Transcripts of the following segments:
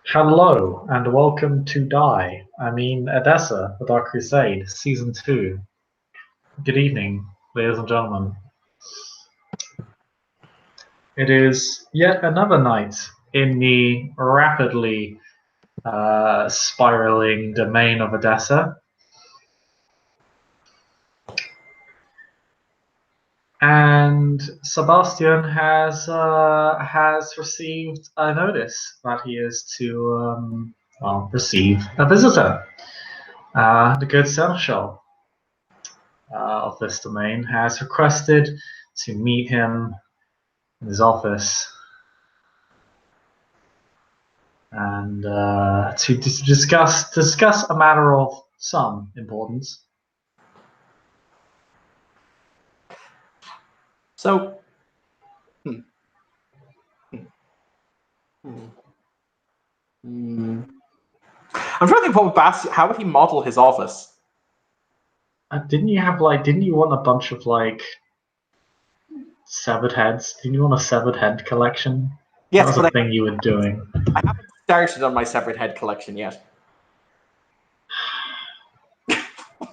Hello and welcome to Edessa, The Dark Crusade, Season 2. Good evening, ladies and gentlemen. It is yet another night in the rapidly spiraling domain of Edessa. And Sebastian has received a notice that he is to receive a visitor. The good Seneschal of this domain has requested to meet him in his office and to discuss a matter of some importance. So, I'm trying to think what how would he model his office? Didn't you want a bunch of severed heads? Didn't you want a severed head collection? Yes, that was a thing you were doing. I haven't started on my severed head collection yet.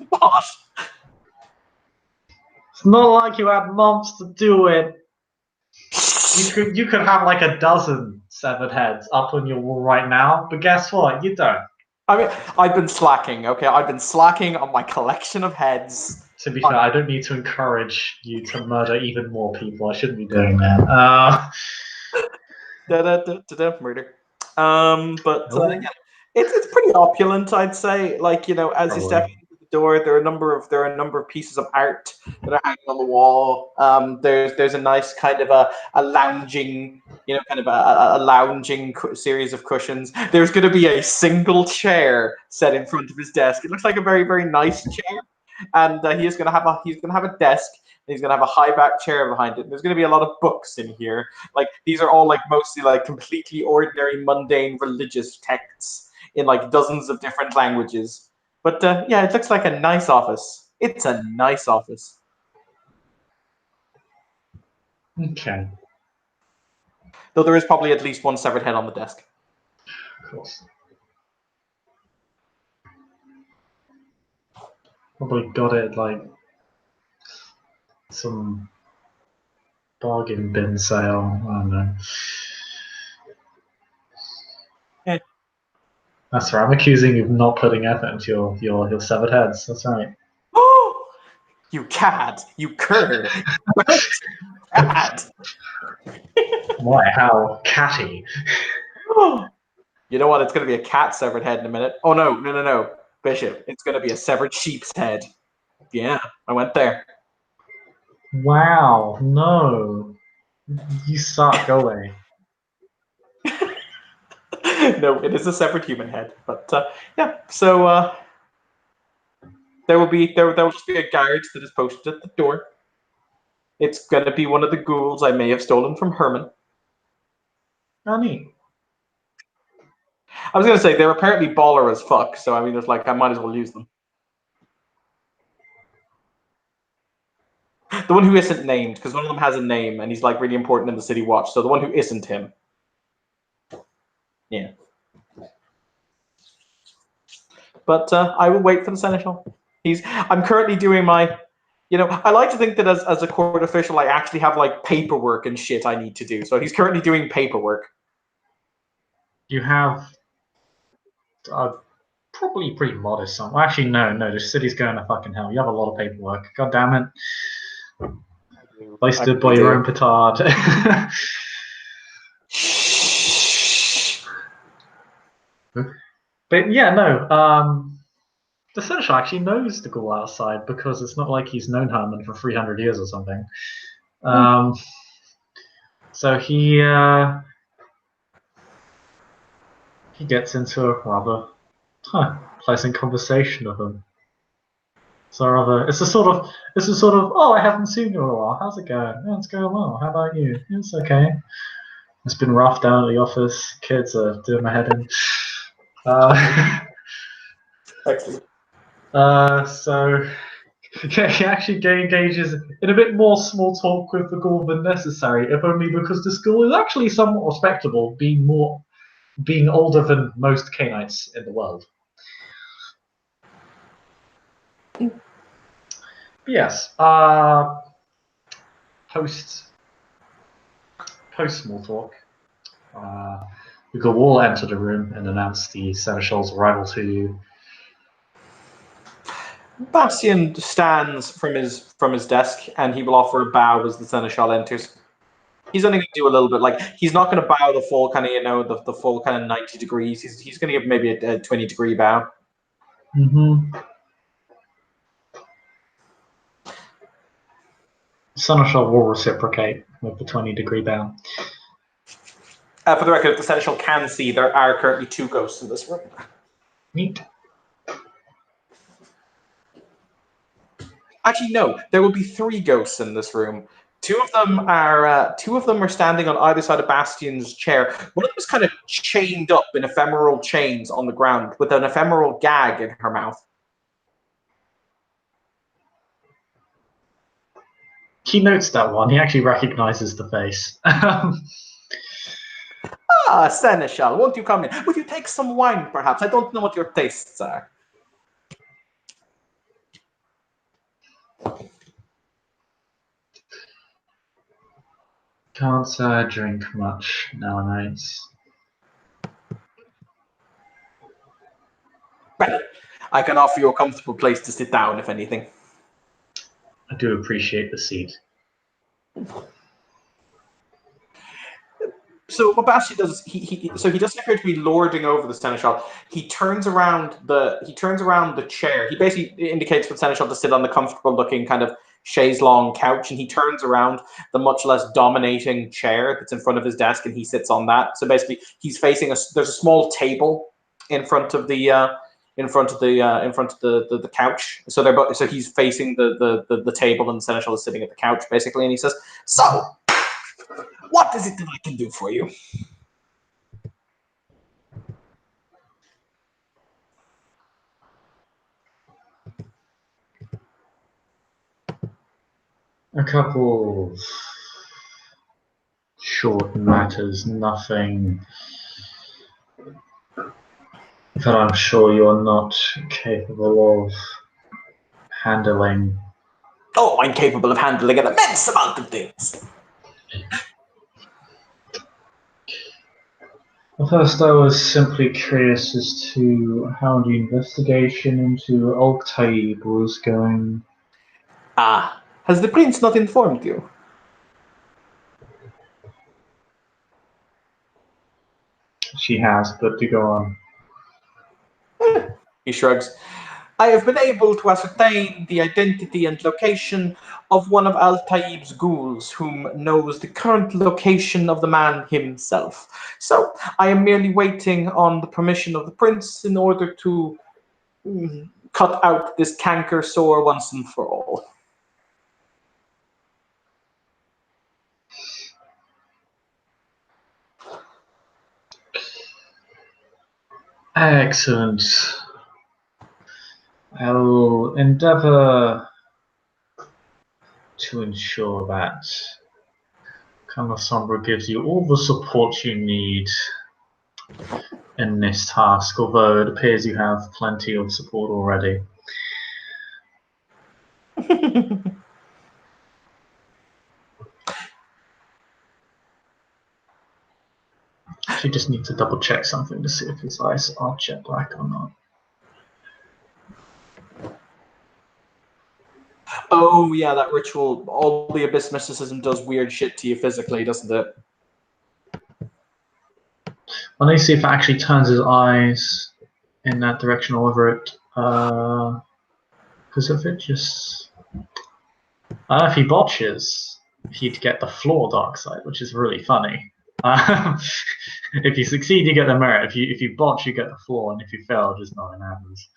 What? It's not like you had months to do it. You could have like a dozen severed heads up on your wall right now, but guess what? You don't. I mean, I've been slacking, okay? I've been slacking on my collection of heads. To be fair, I don't need to encourage you to murder even more people. I shouldn't be doing that. Murder. Yeah, it's pretty opulent, I'd say. Like, you know, as you step into the door, there are a number of pieces of art that are hanging on the wall. There's a nice kind of a lounging, you know, kind of a lounging series of cushions. There's going to be a single chair set in front of his desk. It looks like a very, very nice chair, and he's going to have a desk. He's going to have a high back chair behind it. There's going to be a lot of books in here. Like, these are all like mostly like completely ordinary, mundane religious texts in like dozens of different languages. But yeah, it looks like a nice office. It's a nice office. Okay. Though there is probably at least one severed head on the desk. Of course. Probably got it like some bargain bin sale. I don't know. Yeah. That's right. I'm accusing you of not putting effort into your severed heads. That's right. Oh, you cad! You cur! Cad! Why? How catty? You know what? It's going to be a cat severed head in a minute. Oh no, Bishop! It's going to be a severed sheep's head. Yeah, I went there. Wow! No, you suck. Go away. No, it is a separate human head. But yeah, so there will just be a guard that is posted at the door. It's gonna be one of the ghouls I may have stolen from Herman. How neat. I was gonna say they're apparently baller as fuck, so I mean, there's like I might as well use them. The one who isn't named, because one of them has a name and he's like really important in the City Watch. So the one who isn't him. Yeah. But I will wait for the Seneschal. I'm currently doing my, you know, I like to think that as a court official, I actually have like paperwork and shit I need to do. So he's currently doing paperwork. You have probably pretty modest. Well, actually, no. The city's going to fucking hell. You have a lot of paperwork. God damn it. Wasted by your own petard. But yeah, no. The Seneschal actually knows the ghoul outside because it's not like he's known Herman for 300 years or something. So he gets into a rather pleasant conversation with him. So it's a sort of oh, I haven't seen you in a while. How's it going? Yeah, it's going well. How about you? It's okay. It's been rough down at the office. Kids are doing my head in. So yeah, he actually engages in a bit more small talk with the ghoul than necessary, if only because the school is actually somewhat respectable, being more being older than most Canaanites in the world. But yes, post small talk, we could all enter the room and announce the Seneschal's arrival to you. Bastian stands from his desk, and he will offer a bow as the Seneschal enters. He's only going to do a little bit, like, he's not going to bow the full kind of, the full kind of 90 degrees. He's going to give maybe a 20-degree bow. Mm-hmm. Seneschal will reciprocate with the 20-degree bow. For the record, if the Seneschal can see, there are currently 2 ghosts in this room. Neat. Actually, no. There will be 3 ghosts in this room. 2 of them are standing on either side of Bastian's chair. One of them is kind of chained up in ephemeral chains on the ground with an ephemeral gag in her mouth. He notes that one. He actually recognizes the face. Ah, Seneschal, won't you come in? Would you take some wine, perhaps? I don't know what your tastes are. Can't say I drink much nowadays. Well, I can offer you a comfortable place to sit down, if anything. I do appreciate the seat. So what Bastian does, he doesn't appear to be lording over the Seneschal. He turns around the chair. He basically indicates for the Seneschal to sit on the comfortable-looking kind of chaise-longue couch, and he turns around the much less dominating chair that's in front of his desk, and he sits on that. So basically, he's facing there's a small table in front of the couch. So he's facing the table, and the Seneschal is sitting at the couch basically, and he says, "So, what is it that I can do for you?" A couple of short matters, nothing that I'm sure you're not capable of handling. Oh, I'm capable of handling an immense amount of things. Well, first, I was simply curious as to how the investigation into Al-Taib was going. Ah, has the prince not informed you? She has, but to go on. He shrugs. I have been able to ascertain the identity and location of one of Al-Taib's ghouls, whom knows the current location of the man himself. So I am merely waiting on the permission of the prince in order to cut out this canker sore once and for all. Excellent. I'll endeavour to ensure that Kamasombra gives you all the support you need in this task, although it appears you have plenty of support already. She just needs to double check something to see if his eyes are jet black or not. Oh yeah, that ritual, all the abyss mysticism does weird shit to you physically, doesn't it? I need to see if it actually turns his eyes in that direction or whether it, because if it just, I don't know, if he botches, he'd get the floor dark side, which is really funny. If you succeed, you get the merit. If you botch, you get the floor, and if you fail, just nothing happens.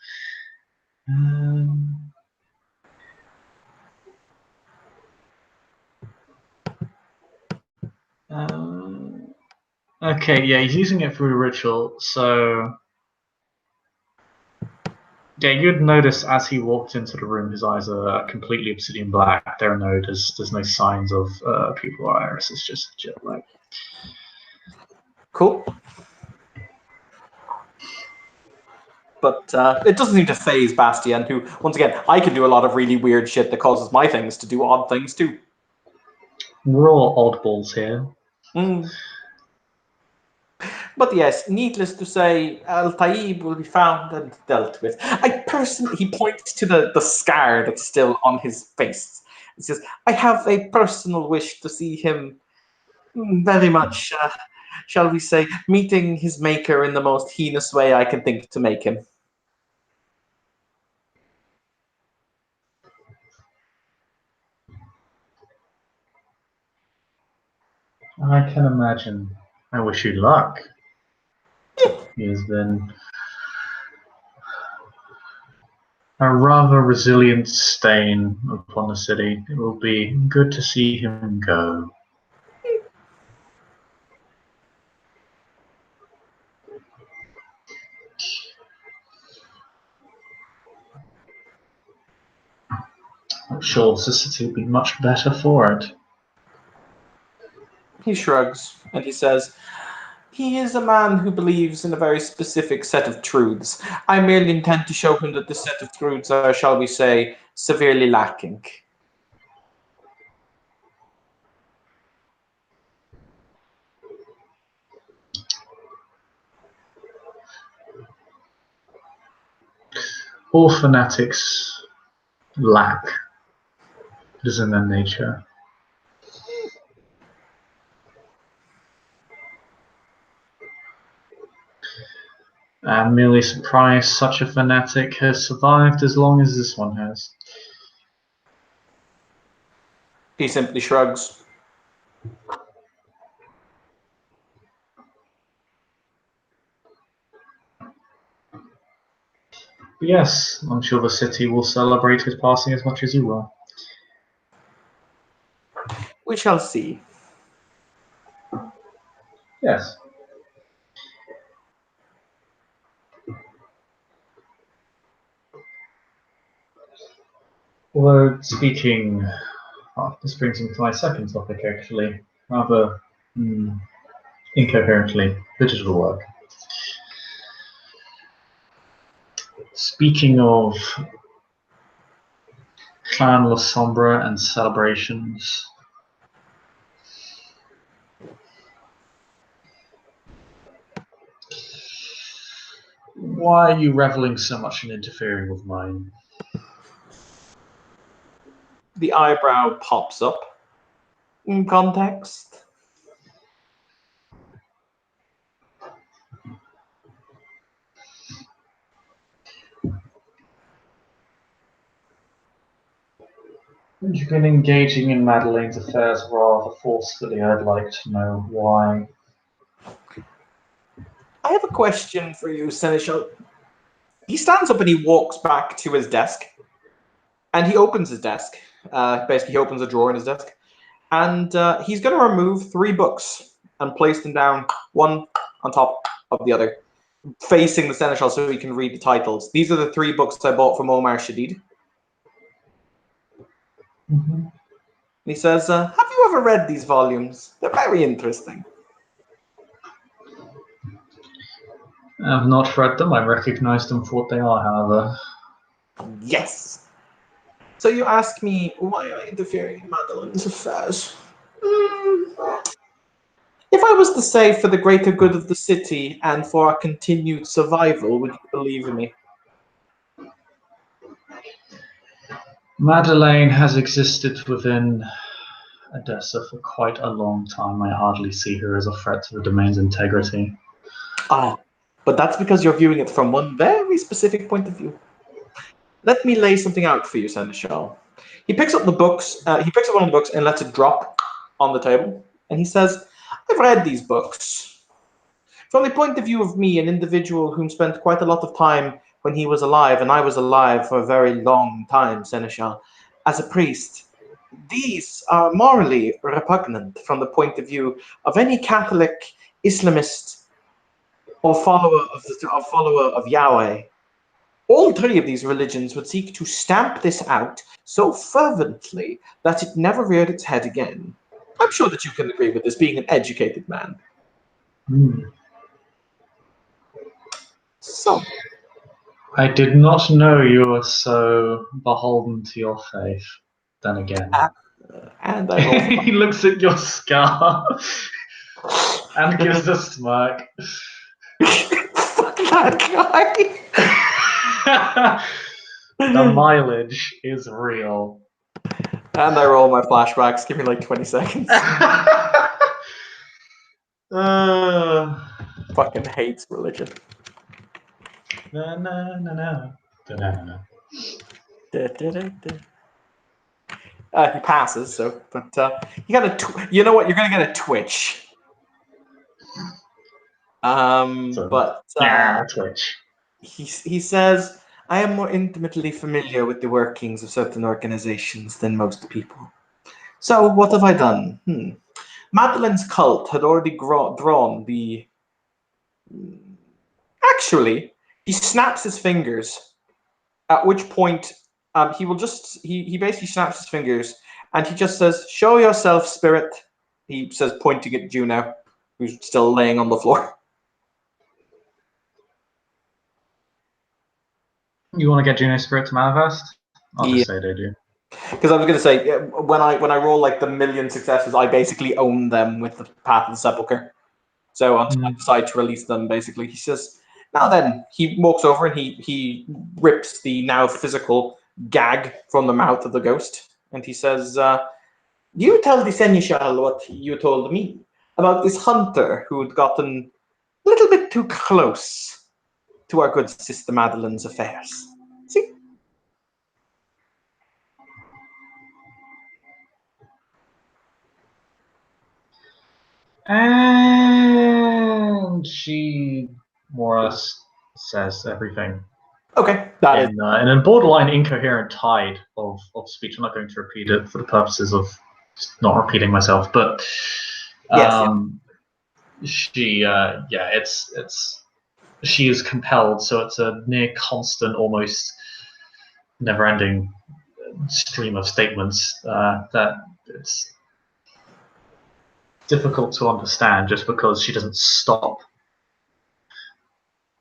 Okay, yeah, he's using it through ritual, so yeah, you'd notice as he walked into the room, his eyes are completely obsidian black. There's no signs of pupil or iris. It's just jet black. Cool. But it doesn't seem to phase Bastian, who, once again, I can do a lot of really weird shit that causes my things to do odd things too. We're all oddballs here. Mm. But yes, needless to say, Al-Taib will be found and dealt with. He points to the scar that's still on his face. He says, I have a personal wish to see him very much, shall we say, meeting his maker in the most heinous way I can think to make him. I can imagine. I wish you luck. He has been a rather resilient stain upon the city. It will be good to see him go. I'm sure the city will be much better for it. He shrugs and he says, he is a man who believes in a very specific set of truths. I merely intend to show him that this set of truths are, shall we say, severely lacking. All fanatics lack. It is in their nature. I'm merely surprised such a fanatic has survived as long as this one has. He simply shrugs. But yes, I'm sure the city will celebrate his passing as much as you will. We shall see. Yes. Although, speaking, this brings me to my second topic actually, rather incoherently, digital work. Speaking of Clan La Sombra and celebrations, why are you reveling so much in interfering with mine? The eyebrow pops up. In context? You've been engaging in Madeleine's affairs rather forcefully. I'd like to know why. I have a question for you, Seneschal. He stands up and he walks back to his desk. And he opens his desk. Basically, he opens a drawer in his desk. And he's going to remove 3 books and place them down, one on top of the other, facing the Seneschal so he can read the titles. These are the 3 books I bought from Omar Shadid. Mm-hmm. He says, have you ever read these volumes? They're very interesting. I've not read them. I recognize them for what they are, however. Yes. So you ask me why I interfering in Madeleine's affairs. If I was to say for the greater good of the city and for our continued survival, would you believe in me? Madeleine has existed within Edessa for quite a long time. I hardly see her as a threat to the domain's integrity. Ah, but that's because you're viewing it from one very specific point of view. Let me lay something out for you, Seneschal. He picks up the books. He picks up one of the books and lets it drop on the table. And he says, I've read these books. From the point of view of me, an individual whom spent quite a lot of time when he was alive, and I was alive for a very long time, Seneschal, as a priest, these are morally repugnant from the point of view of any Catholic, Islamist, or follower of Yahweh. All 3 of these religions would seek to stamp this out so fervently that it never reared its head again. I'm sure that you can agree with this, being an educated man. So, I did not know you were so beholden to your faith. Then again. And I roll. He looks at your scar and gives a smirk. Fuck that guy. The mileage is real. And I roll my flashbacks. Give me like 20 seconds. Fucking hates religion. Na, na, na, na. Da, na, na, na. He passes, so but you got you know what? You're gonna get a twitch. But Twitch. he says, "I am more intimately familiar with the workings of certain organizations than most people. So what have I done? Madeline's cult had already drawn the. Actually, he snaps his fingers. At which point, he will just he basically snaps his fingers and he just says, "Show yourself, spirit." He says, pointing at Juno, who's still laying on the floor. You want to get Juno Spirit to manifest? I'll just say they do. Because I was going to say, when I roll like the million successes, I basically own them with the Path of the Sepulchre. So until I decide to release them, basically, he says, now then, he walks over and he rips the now physical gag from the mouth of the ghost. And he says, you tell the Seneschal what you told me about this hunter who had gotten a little bit too close to our good Sister Madeline's affairs. See? And she more or less says everything. Okay, in a borderline incoherent tide of speech. I'm not going to repeat it for the purposes of not repeating myself, but she, she is compelled, so it's a near constant, almost never-ending stream of statements that it's difficult to understand just because she doesn't stop.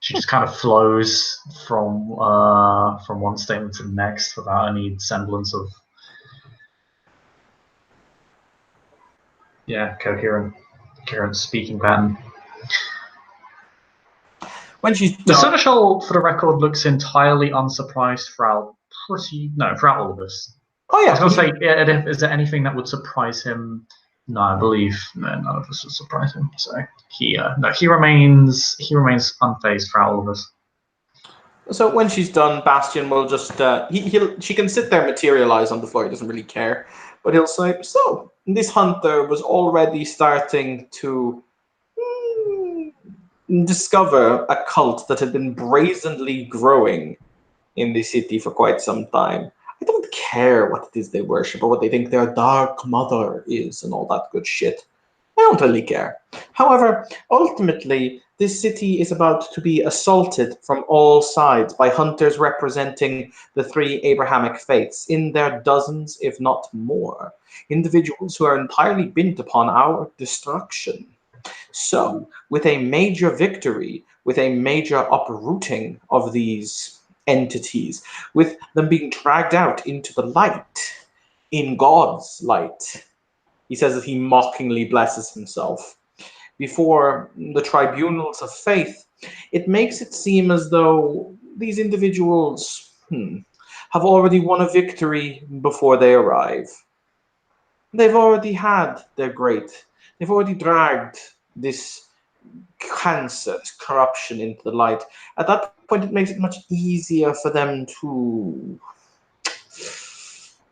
She just kind of flows from one statement to the next without any semblance of coherent speaking pattern. When she's the Seneschal, for the record, looks entirely unsurprised throughout all of this. Oh yeah. I was going to say, is there anything that would surprise him? No, I believe none of this would surprise him. So he remains unfazed throughout all of this. So when she's done, Bastian will just she can sit there, materialize on the floor. He doesn't really care, but he'll say, "So this hunter was already starting to discover a cult that had been brazenly growing in the city for quite some time. I don't care what it is they worship or what they think their dark mother is and all that good shit. I don't really care. However, ultimately, this city is about to be assaulted from all sides by hunters representing the three Abrahamic faiths in their dozens, if not more, individuals who are entirely bent upon our destruction. So, with a major victory, with a major uprooting of these entities, with them being dragged out into the light, in God's light, he says that he mockingly blesses himself before the tribunals of faith, it makes it seem as though these individuals have already won a victory before they arrive. They've already had their they've already dragged this cancer, this corruption into the light. At that point, it makes it much easier for them to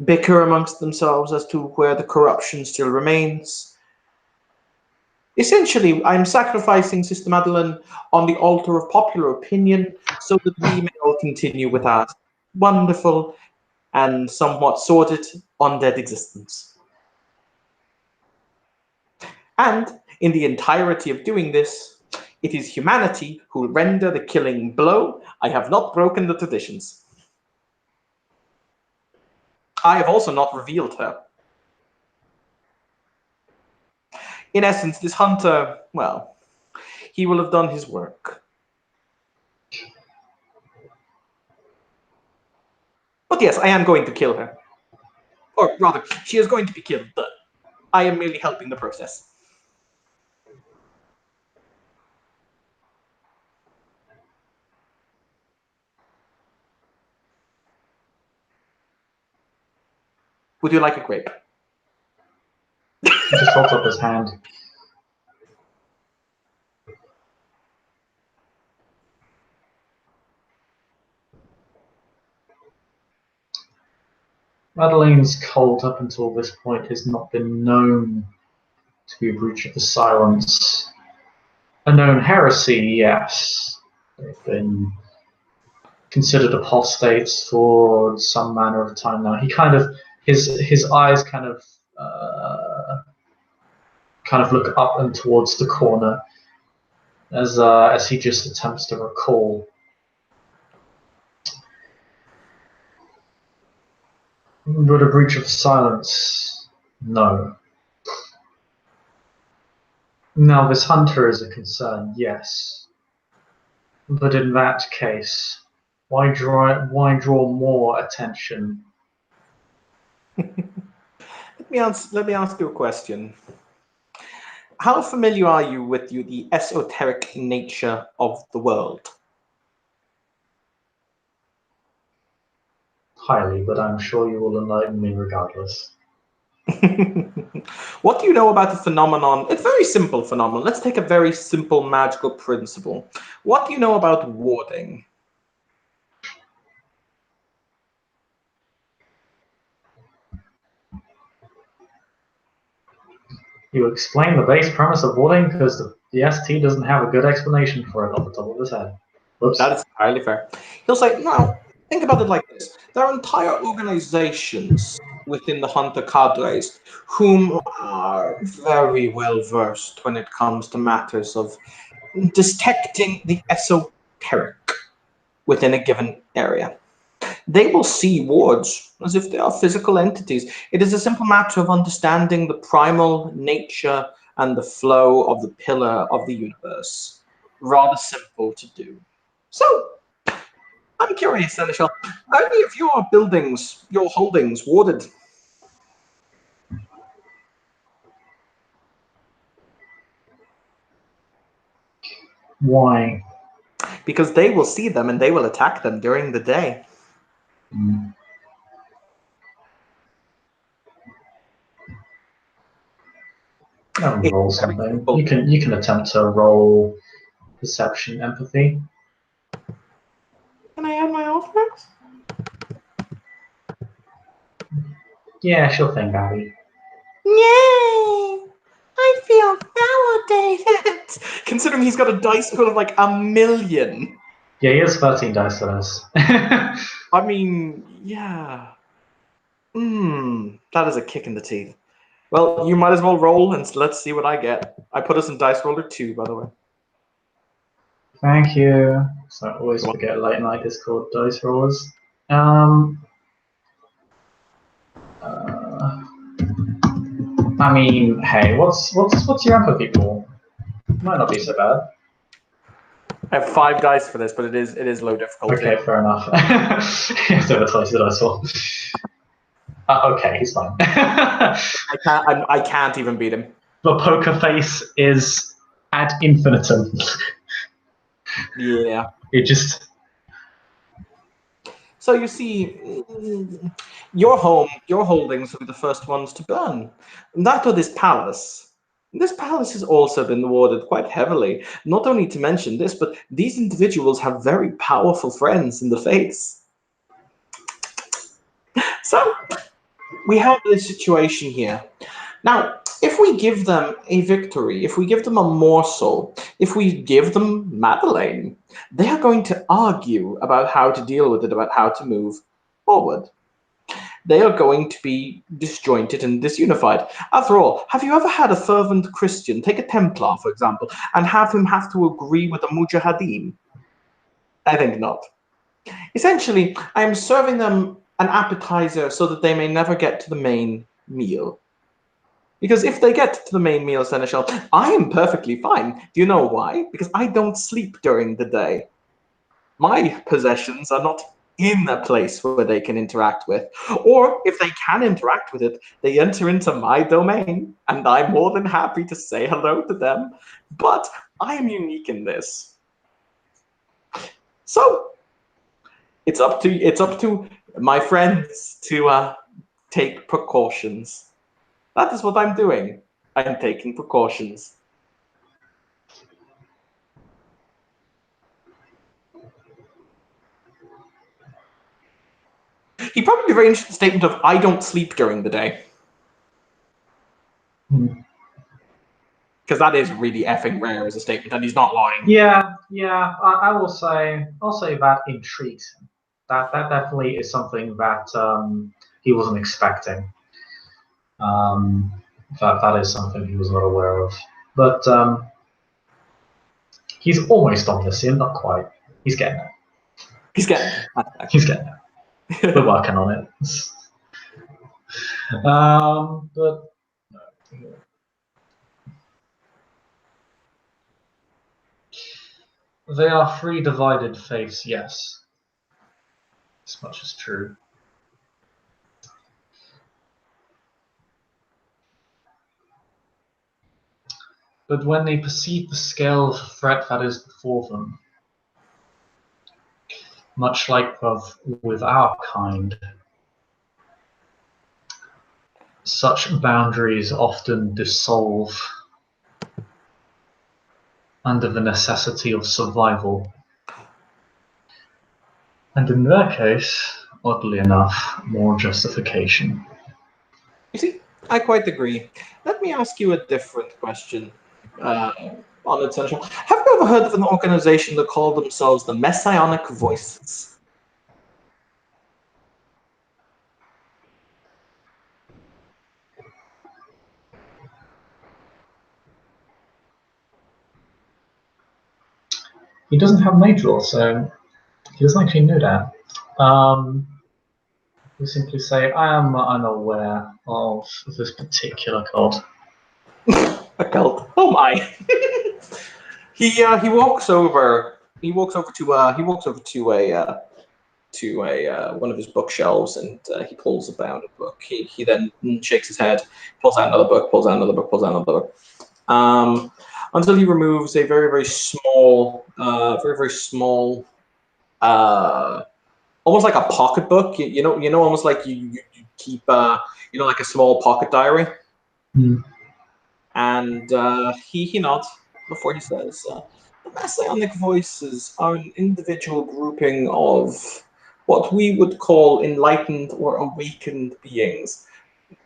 bicker amongst themselves as to where the corruption still remains. Essentially, I'm sacrificing Sister Madeline on the altar of popular opinion so that we may all continue with our wonderful and somewhat sordid undead existence. And in the entirety of doing this, it is humanity who will render the killing blow. I have not broken the traditions. I have also not revealed her. In essence, this hunter, well, he will have done his work. But yes, I am going to kill her. Or rather, she is going to be killed, but I am merely helping the process. Would you like a grape? He just holds up his hand. Madeleine's cult up until this point has not been known to be a breach of the silence. A known heresy, yes. They've been considered apostates for some manner of time now. He kind of his eyes kind of look up and towards the corner as he just attempts to recall. But a breach of silence, no. Now this hunter is a concern, yes. But in that case, why draw more attention? Let me ask you a question. How familiar are you with the esoteric nature of the world? Highly, but I'm sure you will enlighten me regardless. What do you know about the phenomenon? It's a very simple phenomenon. Let's take a very simple magical principle. What do you know about warding? You explain the base premise of warding because the ST doesn't have a good explanation for it off the top of his head. Whoops. That is entirely fair. He'll say, now, think about it like this. There are entire organizations within the hunter cadres whom are very well versed when it comes to matters of detecting the esoteric within a given area. They will see wards as if they are physical entities. It is a simple matter of understanding the primal nature and the flow of the pillar of the universe. Rather simple to do. So, I'm curious, Seneschal, are any of your buildings, your holdings, warded? Why? Because they will see them and they will attack them during the day. Roll something. You can attempt to roll perception, empathy. Can I add my offense? Yeah, sure thing, Abby. Yay! I feel validated. Considering he's got a dice pool of like 1,000,000. Yeah, he has 13 dice for this. I mean, yeah. That is a kick in the teeth. Well, you might as well roll and let's see what I get. I put us in Dice Roller 2, by the way. Thank you. So I always forget late night Discord dice rollers. I mean, hey, what's your empathy pool? Might not be so bad. I have 5 dice for this, but it is low difficulty. Okay, fair enough. You have to have twice the dice roll. Okay, he's fine. I can't even beat him. The poker face is ad infinitum. Yeah. It just. So you see, your holdings will be the first ones to burn. And that or this palace. This palace has also been warded quite heavily. Not only to mention this, but these individuals have very powerful friends in the faiths. So we have this situation here. Now, if we give them a victory, if we give them a morsel, if we give them Madeleine, they are going to argue about how to deal with it, about how to move forward. They are going to be disjointed and disunified. After all, have you ever had a fervent Christian, take a Templar, for example, and have him have to agree with a Mujahideen? I think not. Essentially, I am serving them an appetizer so that they may never get to the main meal. Because if they get to the main meal, Seneschal, I am perfectly fine. Do you know why? Because I don't sleep during the day. My possessions are not in a place where they can interact with. Or if they can interact with it, they enter into my domain, and I'm more than happy to say hello to them. But I am unique in this. So it's up to my friends to take precautions. That is what I'm doing. I'm taking precautions. He probably very interesting statement of "I don't sleep during the day," because that is really effing rare as a statement, and he's not lying. Yeah, I will say, I'll say that intrigues him. That definitely is something that he wasn't expecting. That is something he was not aware of. But he's almost omniscient, not quite. He's getting there. He's getting He's getting there. We're working on it. But they are three divided faiths, yes. As much as true. But when they perceive the scale of threat that is before them, much like with our kind, such boundaries often dissolve under the necessity of survival. And in their case, oddly enough, more justification. You see, I quite agree. Let me ask you a different question. On essential. Have you ever heard of an organization that call themselves the Messianic Voices? He doesn't have Major, so he doesn't actually know that. We simply say, I am unaware of this particular cult. A cult. Oh my! He walks over. He walks over to a one of his bookshelves, and he pulls out a book. He then shakes his head, pulls out another book, pulls out another book, pulls out another book, until he removes a very small, almost like a pocketbook. You know, almost like you keep like a small pocket diary. And he nods before he says, "The Messianic Voices are an individual grouping of what we would call enlightened or awakened beings,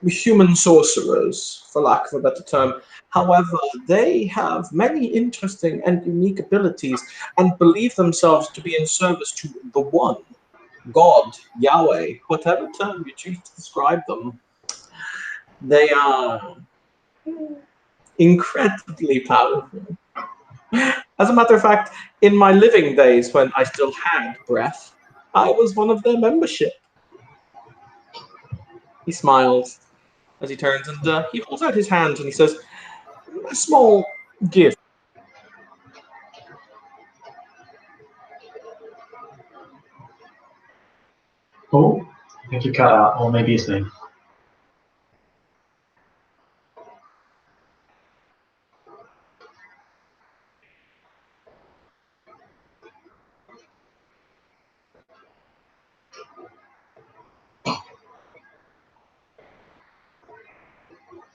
human sorcerers, for lack of a better term. However, they have many interesting and unique abilities and believe themselves to be in service to the One, God, Yahweh, whatever term you choose to describe them. They are incredibly powerful. As a matter of fact, in my living days when I still had breath, I was one of their membership." He smiles as he turns and he holds out his hand and he says, "A small gift." Oh, I think you cut out, or maybe it's me.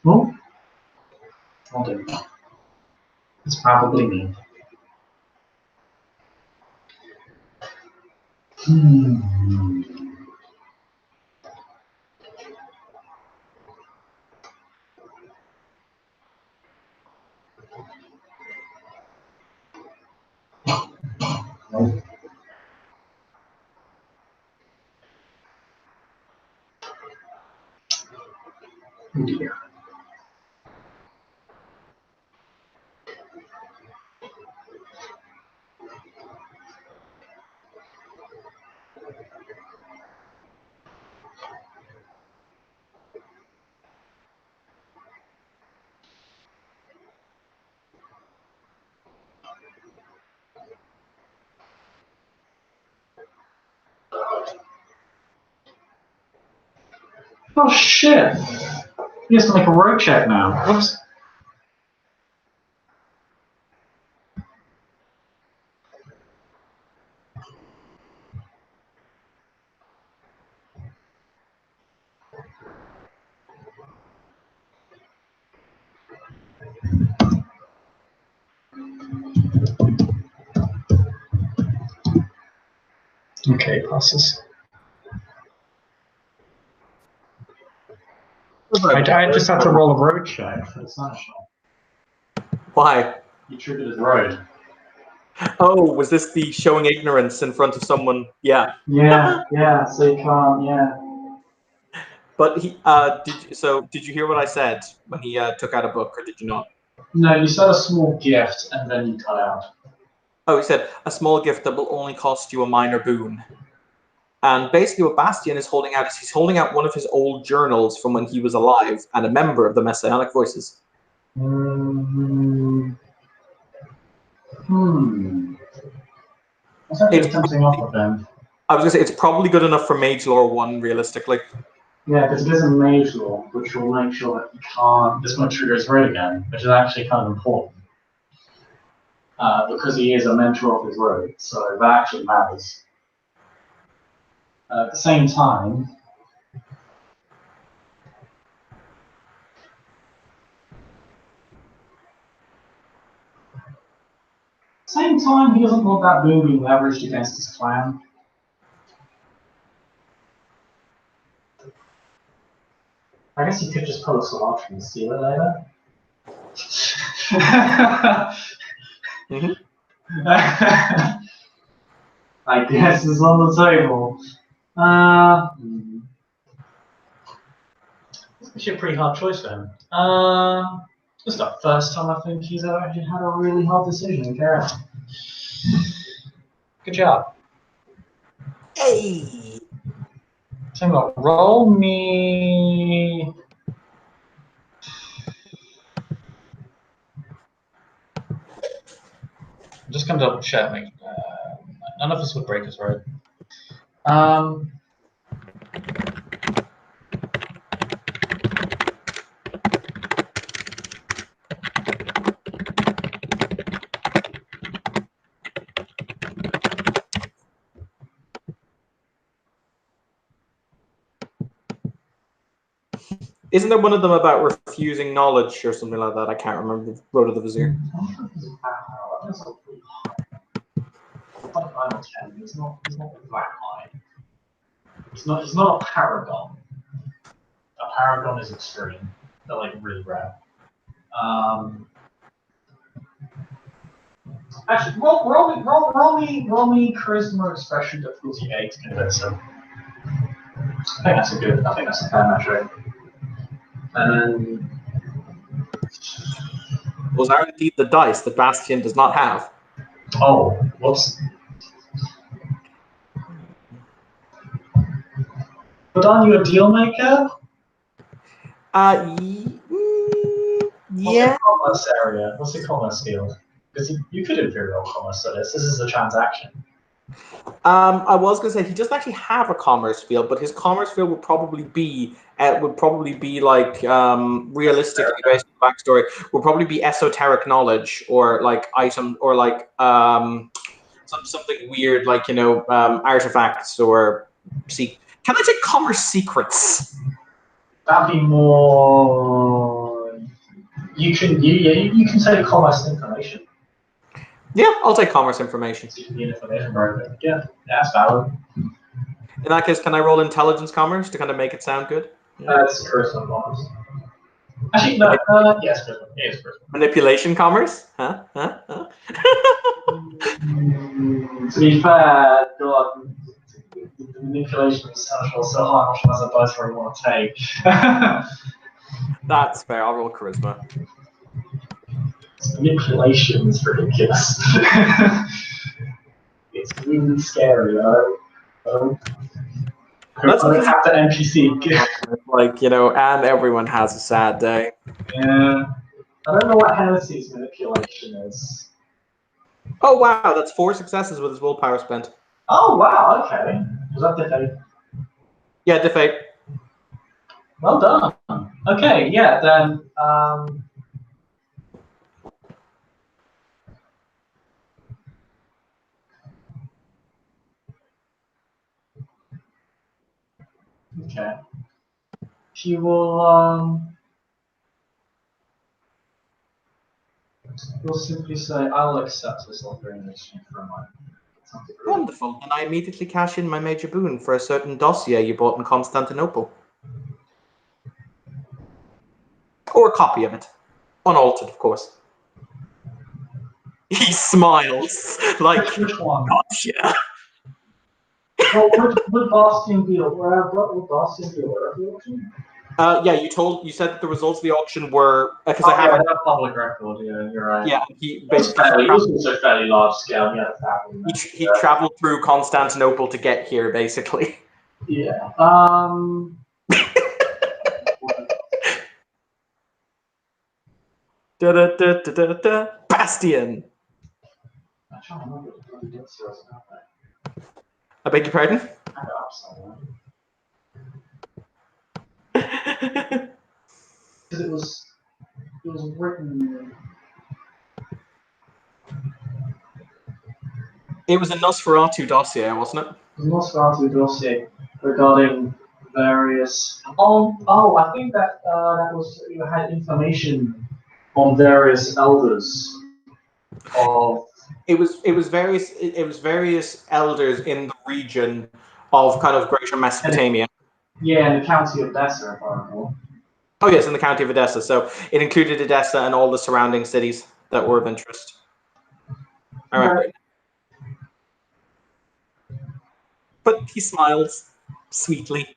Oh, I'll do. It's probably me. Oh. Oh dear. Oh shit! He has to make a road check now. Whoops. Okay, passes. I just had to roll a road check for the Sunshine. Why? You triggered his road. Oh, was this the showing ignorance in front of someone? Yeah. Yeah, so you can't, yeah. But he did you hear what I said when he took out a book, or did you not? No, you said a small gift and then you cut out. Oh, he said a small gift that will only cost you a minor boon. And basically what Bastian is holding out is he's holding out one of his old journals from when he was alive and a member of the Messianic Voices. Let's have to get something off of them. I was going to say, it's probably good enough for Mage Lore 1, realistically. Yeah, because it is a Mage Lore, which will make sure that you can't... This won't trigger his road again, which is actually kind of important. Because he is a mentor of his road, so that actually matters. At the same time... he doesn't want that boon being leveraged against his clan. I guess he could just pull a Solatri and steal it later. I guess it's on the table. It's actually a pretty hard choice for him. This is the first time I think he's ever actually had a really hard decision in character. Good job. Hey! Tell you what, roll me... I'm just going to double check. None of us would break his road. Isn't there one of them about refusing knowledge or something like that? I can't remember the Road of the Vizier. He's not that high. He's not a paragon. A paragon is extreme. They're like really rare. Actually, roll me charisma expression difficulty 8 to convince him. I think that's a fair metric. And Those are indeed the dice that Bastian does not have. oh, whoops. But aren't you a deal maker? Yeah. What's the commerce field? Because you could Imperial commerce for this. This is a transaction. I was going to say he doesn't actually have a commerce field, but his commerce field would probably be like realistically based on the backstory would probably be esoteric knowledge or like item or like something weird like artifacts or Can I say commerce secrets? That'd be more. You can say commerce information. Yeah, I'll take commerce information. Yeah, that's valid. In that case, can I roll intelligence commerce to kind of make it sound good? That's personal commerce. Actually, no. Yes, personal. It is personal. Manipulation commerce? Huh? To be fair, God, the manipulation is so high. I'm not sure that's advice where you want to take. That's fair. I'll roll charisma. Manipulation is ridiculous. It's really scary, though. That's I have the NPC. And everyone has a sad day. Yeah. I don't know what Hennessy's manipulation is. Oh, wow. That's 4 successes with his willpower spent. Oh, wow. Okay. Was that the fate? Yeah, defeat. Well done. Okay, yeah, then. Okay. He will. He'll simply say, "I'll accept this offer in exchange for mine." Wonderful. And I immediately cash in my major boon for a certain dossier you bought in Constantinople. Or a copy of it. Unaltered, of course. He smiles like, Which one? gotcha. Well, would Boston deal? What would Boston deal? Yeah, you said that the results of the auction were because I Yeah, have they're public record. Yeah, you're right. yeah. He basically It was also fairly large scale. Yeah, he traveled through Constantinople to get here, basically. Yeah. Bastion. I'm trying to remember what the bloody dicks was about that. I beg your pardon? I got up somewhere. Because it was written. It was a Nosferatu dossier, wasn't it? It was Nosferatu dossier regarding various. I think that that was you had information on various elders of. It was various elders in the region of kind of Greater Mesopotamia. Yeah, in the county of Edessa, if I recall. Oh yes, in the county of Edessa. So it included Edessa and all the surrounding cities that were of interest. All right. But he smiles sweetly.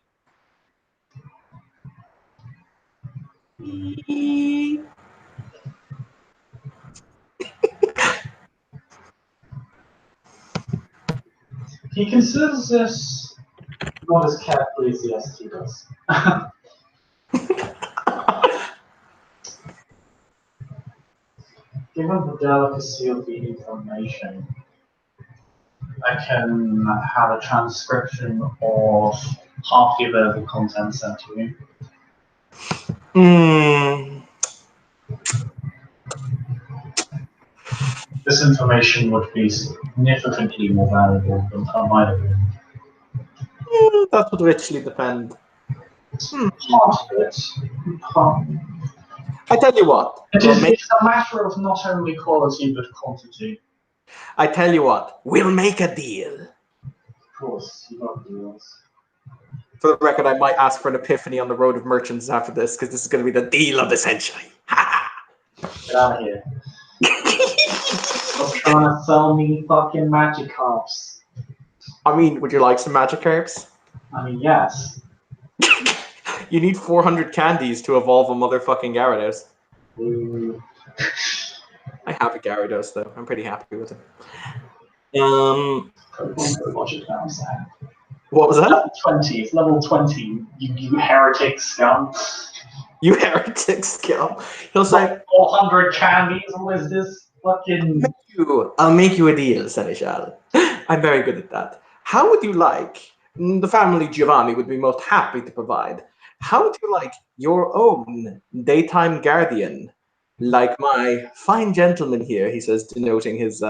He considers this not as carefully as the ST does. Given the delicacy of the information, I can have a transcription of half the available content sent to you. This information would be significantly more valuable than I might have been. That would richly depend. Part of it. I tell you what. It's a matter of not only quality but quantity. I tell you what. We'll make a deal. Of course, you love deals. For the record, I might ask for an epiphany on the road of merchants after this, because this is going to be the deal of the century. Get out of here. Stop trying to sell me fucking magic carps. I mean, would you like some magic herbs? I mean, yes. You need 400 candies to evolve a motherfucking Gyarados. I have a Gyarados, though. I'm pretty happy with it. What was that? Level 20. It's level 20. You heretic scum. You heretic scum. He'll say 400 candies. What is this fucking? I'll make you a deal, Seneschal. I'm very good at that. How would you like? The family Giovanni would be most happy to provide. How would you like your own daytime guardian, like my fine gentleman here? He says, denoting his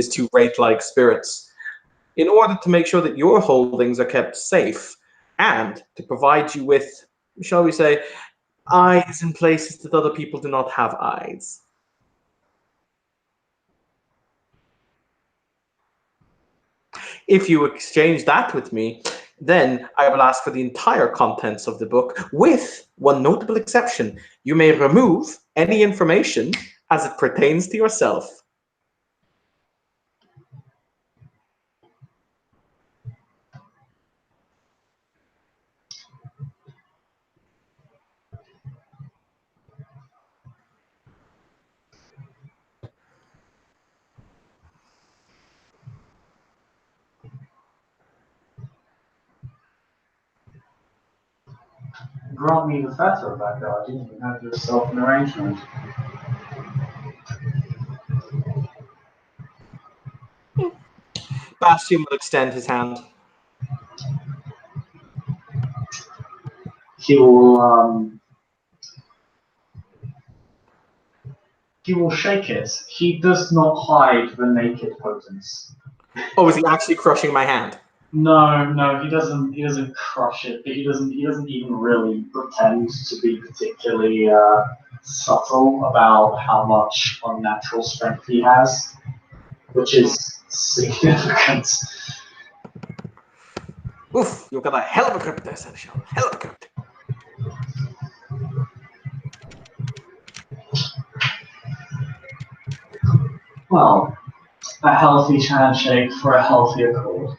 two wraith-like spirits, in order to make sure that your holdings are kept safe and to provide you with, shall we say, eyes in places that other people do not have eyes. If you exchange that with me, then I will ask for the entire contents of the book, with one notable exception. You may remove any information as it pertains to yourself. Grant me the fetter of that guardian. You have yourself an arrangement. Bastion will extend his hand. he will shake it. He does not hide the naked potence. Oh, is he actually crushing my hand? No, he doesn't. He doesn't crush it, but he doesn't even really pretend to be particularly subtle about how much unnatural strength he has, which is significant. Oof, you've got a hell of a grip there, Seneschal. Hell of a grip. Well, a healthy handshake for a healthier cause.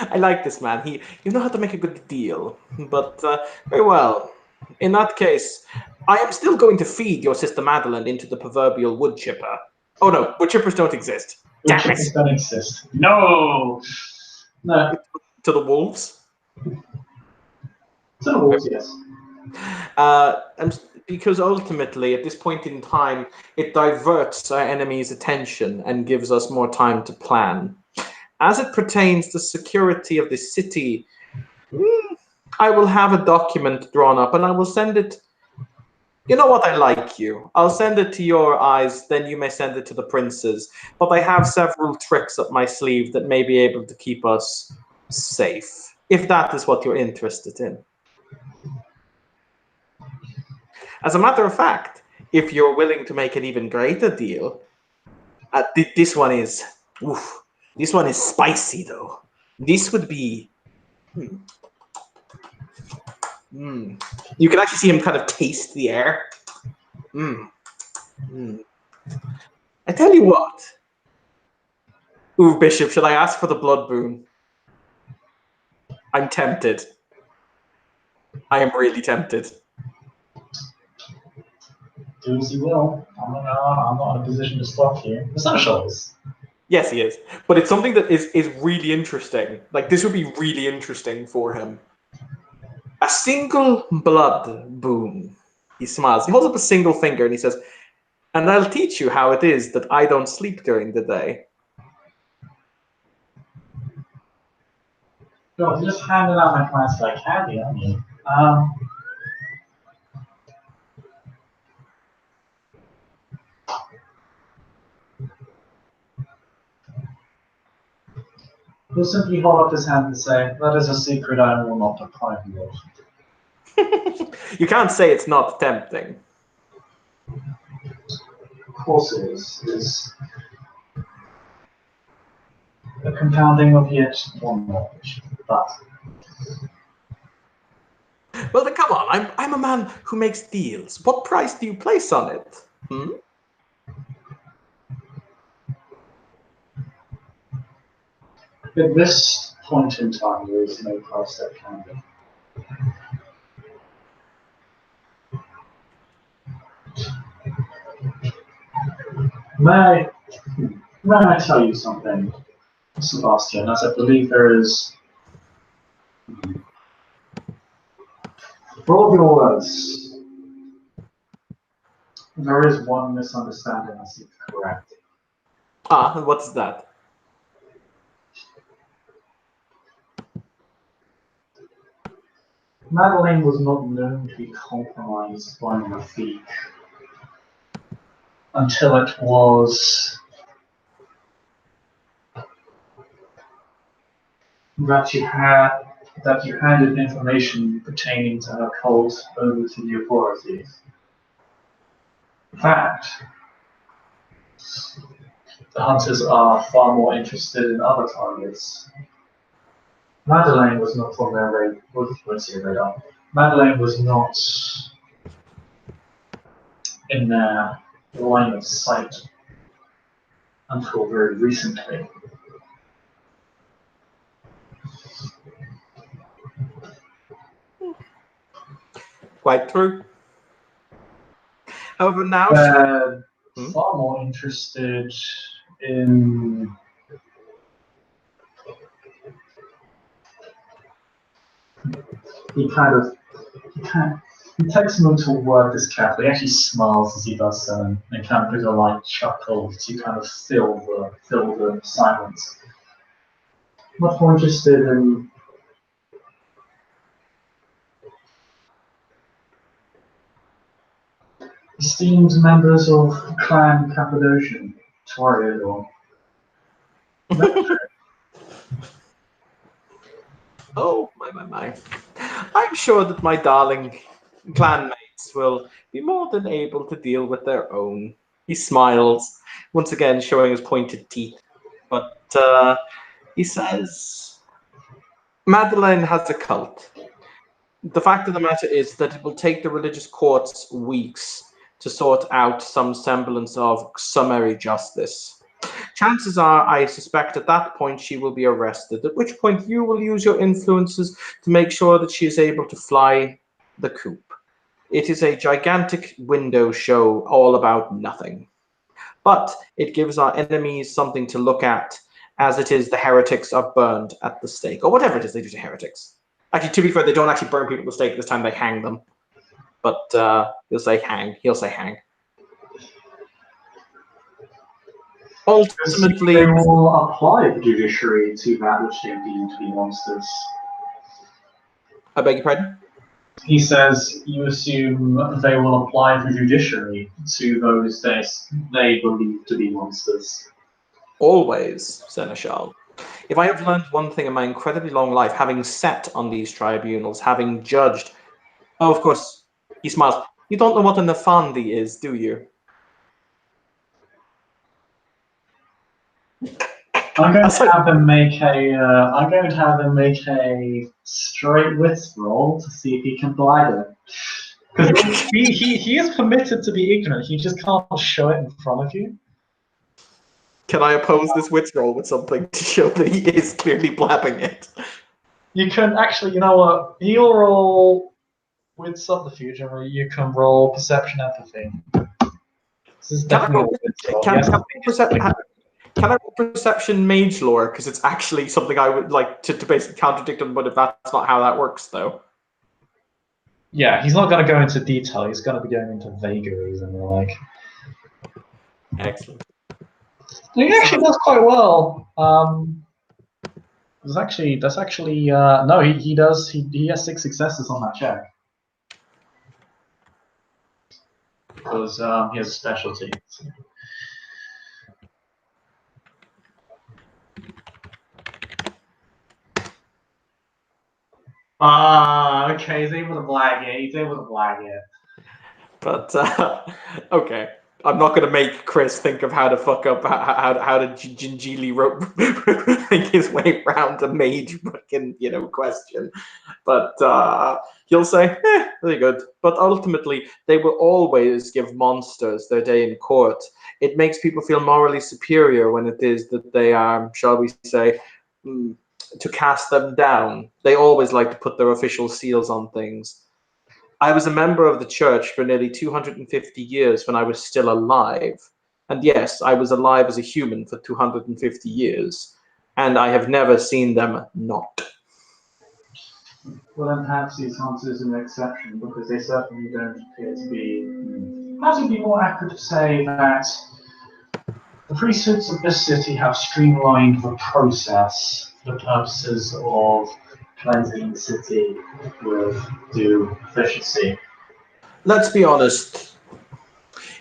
I like this man. You know how to make a good deal. But very well. In that case, I am still going to feed your sister Madeline into the proverbial wood chipper. Oh no, wood chippers don't exist. Wood chippers don't exist. No. To the wolves. To the wolves, yes. Because ultimately, at this point in time, it diverts our enemy's attention and gives us more time to plan. As it pertains to security of the city, I will have a document drawn up and I will send it. You know what? I like you. I'll send it to your eyes, then you may send it to the princes. But I have several tricks up my sleeve that may be able to keep us safe, if that is what you're interested in. As a matter of fact, if you're willing to make an even greater deal, this one is spicy though. This would be. You can actually see him kind of taste the air. I tell you what. Ooh, Bishop, should I ask for the blood boon? I'm tempted. I am really tempted. Do as you will. I'm not in a position to stop you. The Seneschal is. Yes, he is. But it's something that is really interesting. Like, this would be really interesting for him. A single blood boon. He smiles. He holds up a single finger and he says, and I'll teach you how it is that I don't sleep during the day. God, you're just handing out my clients like candy, aren't you? He'll simply hold up his hand and say, that is a secret I will not deprive you of. You can't say it's not tempting. Of course it is. It is a compounding of yet one knowledge. But well, then come on. I'm a man who makes deals. What price do you place on it? at this point in time, there is no price that can be. May I tell you something, Sebastian, as I believe there is, for all of your words, there is one misunderstanding I seek to correct. What's that? Madeleine was not known to be compromised by Rafik until it was that you handed information pertaining to her cult over to the authorities. In fact, the hunters are far more interested in other targets. Madeleine was not on their radar. Madeleine was not in their line of sight until very recently. Quite true. However, now they're far more interested in he takes a moment to word this carefully. He actually smiles as he does so and kind of gives a light chuckle to kind of fill the silence. Much more interested in esteemed members of Clan Cappadocian, Toreador. Oh, my. I'm sure that my darling clanmates will be more than able to deal with their own. He smiles, once again showing his pointed teeth. But he says, Madeline has a cult. The fact of the matter is that it will take the religious courts weeks to sort out some semblance of summary justice. Chances are, I suspect at that point she will be arrested, at which point you will use your influences to make sure that she is able to fly the coop. It is a gigantic window show all about nothing. But it gives our enemies something to look at, as it is the heretics are burned at the stake, or whatever it is they do to heretics. Actually, to be fair, they don't actually burn people at the stake this time, they hang them. But he'll say hang. Ultimately, they will apply the judiciary to that which they deem to be monsters. I beg your pardon? He says you assume they will apply the judiciary to those they believe to be monsters. Always, Seneschal. If I have learned one thing in my incredibly long life, having sat on these tribunals, having judged... Oh, of course, he smiles. You don't know what an Afandi is, do you? I'm going to have them make a straight wits roll to see if he can blag it. Because he is permitted to be ignorant. He just can't show it in front of you. Can I oppose this wits roll with something to show that he is clearly blabbing it? You can actually, you know what? He'll roll with subterfuge, and you can roll perception empathy. This is definitely a wits roll. Can I roll perception mage lore? Because it's actually something I would like to basically contradict him, but if that's not how that works, though. Yeah, he's not going to go into detail. He's going to be going into vagaries and the like. Excellent. He actually does quite well. No, he does. He has 6 successes on that check because he has a specialty. So. Okay, he's able to blag it. But okay, I'm not gonna make Chris think of how to fuck up how to gingerly think his way around a mage fucking question. But he'll say, very good. But ultimately, they will always give monsters their day in court. It makes people feel morally superior when it is that they are, shall we say, to cast them down. They always like to put their official seals on things. I was a member of the church for nearly 250 years when I was still alive. And yes, I was alive as a human for 250 years. And I have never seen them not. Well, then perhaps these hunters are an exception because they certainly don't appear to be. Perhaps it would be more accurate to say that the priesthoods of this city have streamlined the process for the purposes of cleansing the city with due efficiency. Let's be honest.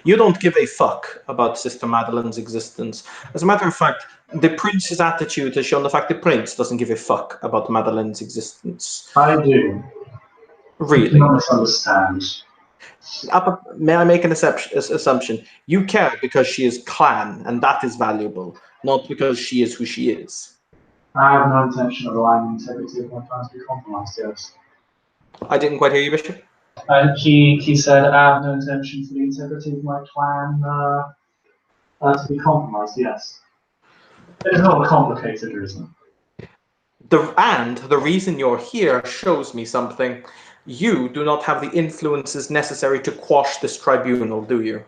You don't give a fuck about Sister Madeline's existence. As a matter of fact, the prince's attitude has shown the fact the prince doesn't give a fuck about Madeline's existence. I do. Really? You cannot misunderstand. May I make an assumption? You care because she is clan, and that is valuable, not because she is who she is. I have no intention of allowing the integrity of my plans to be compromised, yes. I didn't quite hear you, Bishop. He said, I have no intention for the integrity of my clan to be compromised, yes. It's not complicated, isn't it? The reason you're here shows me something. You do not have the influences necessary to quash this tribunal, do you?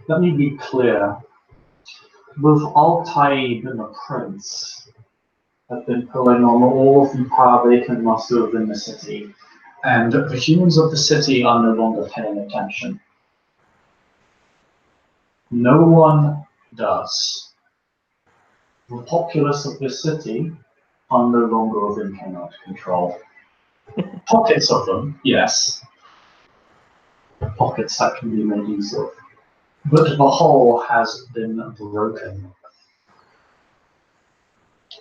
Let me be clear. Both Al-Taib and the Prince have been pulling on all of the power they can muster within the city, and the humans of the city are no longer paying attention. No one does. The populace of this city are no longer within Canaan's control. Pockets of them, yes. Pockets that can be made use of. But the whole has been broken.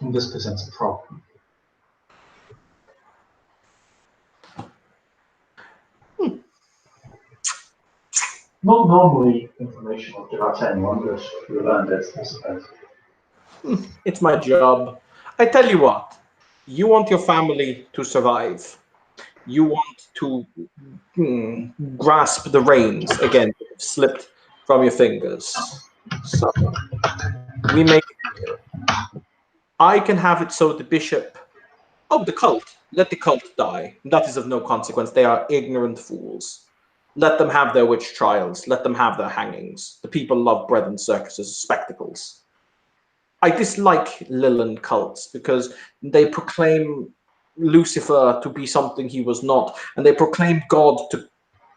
And this presents a problem. Not normally information I'll give out to anyone, but you learned it, I suppose. It's my job. I tell you what, you want your family to survive. You want to grasp the reins again, slipped from your fingers. So we make it clear. I can have it so the bishop of the cult, let the cult die. That is of no consequence. They are ignorant fools. Let them have their witch trials. Let them have their hangings. The people love bread and circuses, spectacles. I dislike Lilland cults because they proclaim Lucifer to be something he was not, and they proclaim God to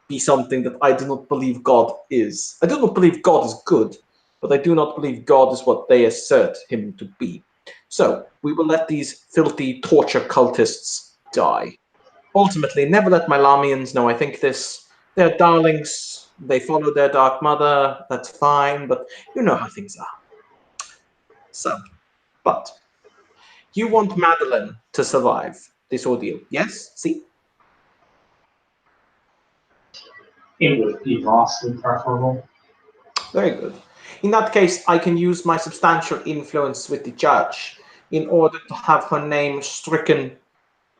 be something that I do not believe God is. I do not believe God is good, but I do not believe God is what they assert him to be. So we will let these filthy torture cultists die. Ultimately, never let my Lamians know I think this. They're darlings. They follow their dark mother. That's fine, but you know how things are. So, but you want Madeline to survive this ordeal, yes? See? It would be vastly preferable. Very good. In that case, I can use my substantial influence with the judge in order to have her name stricken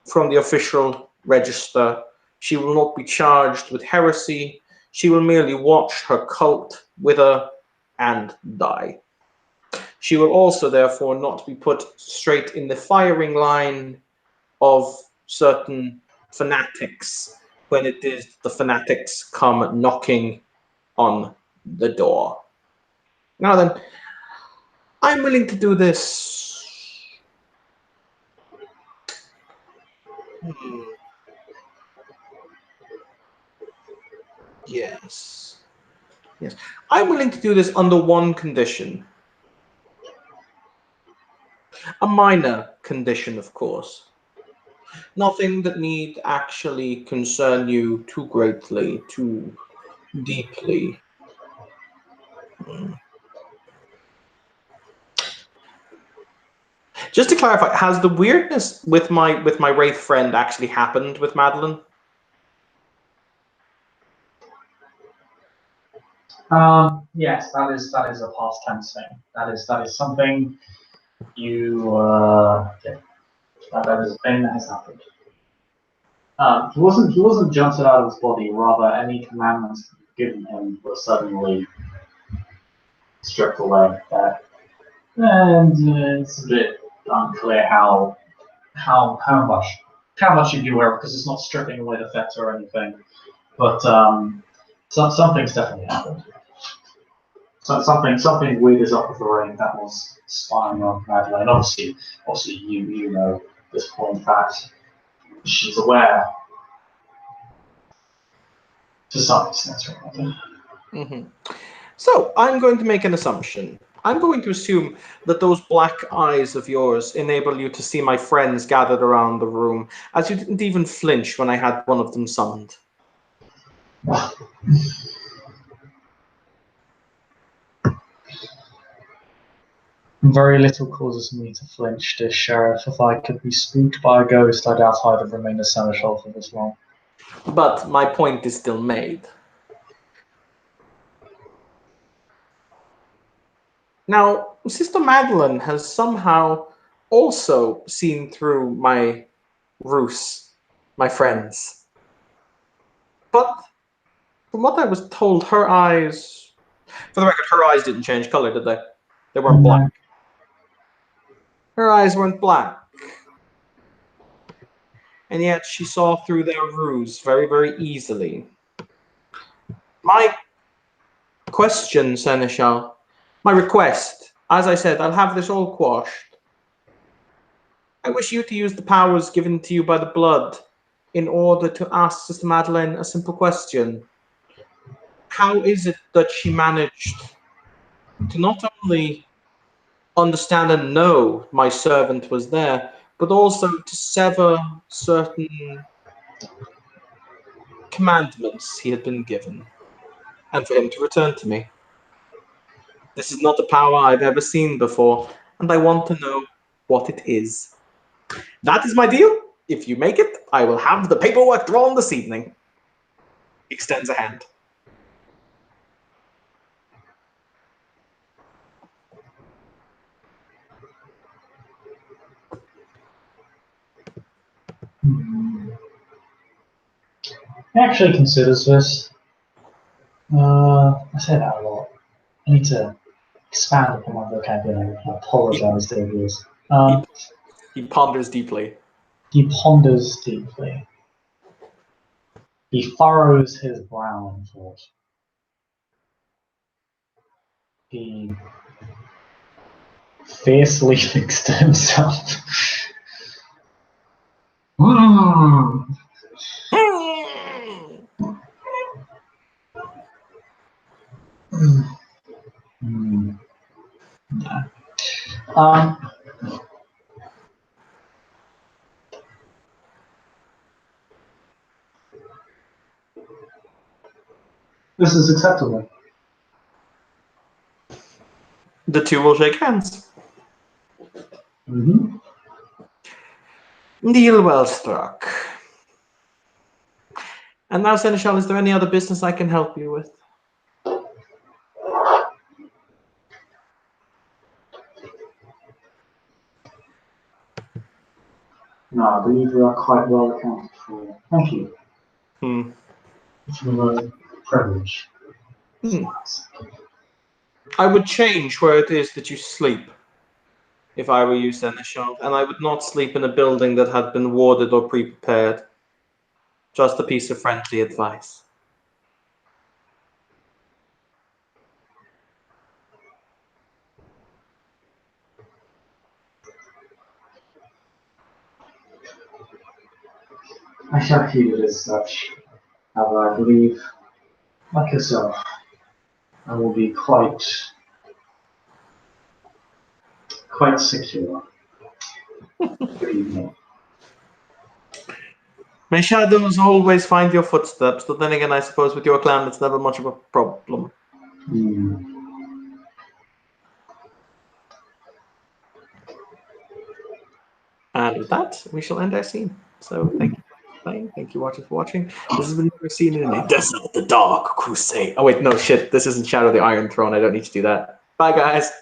from the official register. She will not be charged with heresy. She will merely watch her cult wither and die. She will also, therefore, not be put straight in the firing line of certain fanatics when it is the fanatics come knocking on the door. Now then, I'm willing to do this. Yes. Yes. I'm willing to do this under one condition. A minor condition, of course. Nothing that need actually concern you too greatly, too deeply. Just to clarify, has the weirdness with my wraith friend actually happened with Madeline? Yes, that is a past tense thing. That is something you yeah, that is a thing that has happened. He wasn't jolted out of his body. Rather, any commandments given him were suddenly stripped away. And it's a bit unclear how much you'd be aware of, because it's not stripping away the fetter or anything. But something's definitely happened. So something weird is up with the ring that was spying on Madeline. Obviously you know this point that she's aware to some extent, right? Mm-hmm. So I'm going to make an assumption. I'm going to assume that those black eyes of yours enable you to see my friends gathered around the room, as you didn't even flinch when I had one of them summoned. Very little causes me to flinch, dear Sheriff. If I could be spooked by a ghost, I doubt I'd have remained a seneschal for this long. But my point is still made. Now, Sister Madeline has somehow also seen through my ruse, my friends. But from what I was told, her eyes, for the record, her eyes didn't change color, did they? They weren't black. Her eyes weren't black. And yet she saw through their ruse very, very easily. My question, Seneschal, my request, as I said, I'll have this all quashed. I wish you to use the powers given to you by the blood in order to ask Sister Madeleine a simple question. How is it that she managed to not only understand and know my servant was there, but also to sever certain commandments he had been given, and for him to return to me. This is not a power I've ever seen before, and I want to know what it is. That is my deal. If you make it, I will have the paperwork drawn this evening. Extends a hand. He actually considers this. I say that a lot. I need to expand upon my vocabulary. I apologize to viewers. He ponders deeply. He ponders deeply. He furrows his brow in thought. He fiercely thinks to himself. This is acceptable. The two will shake hands. Mm-hmm. Deal well struck. And now, Seneschal, is there any other business I can help you with? No, I believe we are quite well accounted for. Thank you. It's a privilege. I would change where it is that you sleep, if I were you, Seneschal, and I would not sleep in a building that had been warded or pre-prepared. Just a piece of friendly advice. I shall keep it as such. However, I believe, like yourself, I will be quite secure. Good evening. May shadows always find your footsteps, but then again, I suppose with your clan, it's never much of a problem. And with that, we shall end our scene. So thank you for playing. Thank you, watchers, for watching. This has been your scene in Edesa, the Dark Crusade. Oh wait, no, shit. This isn't Shadow of the Iron Throne. I don't need to do that. Bye, guys.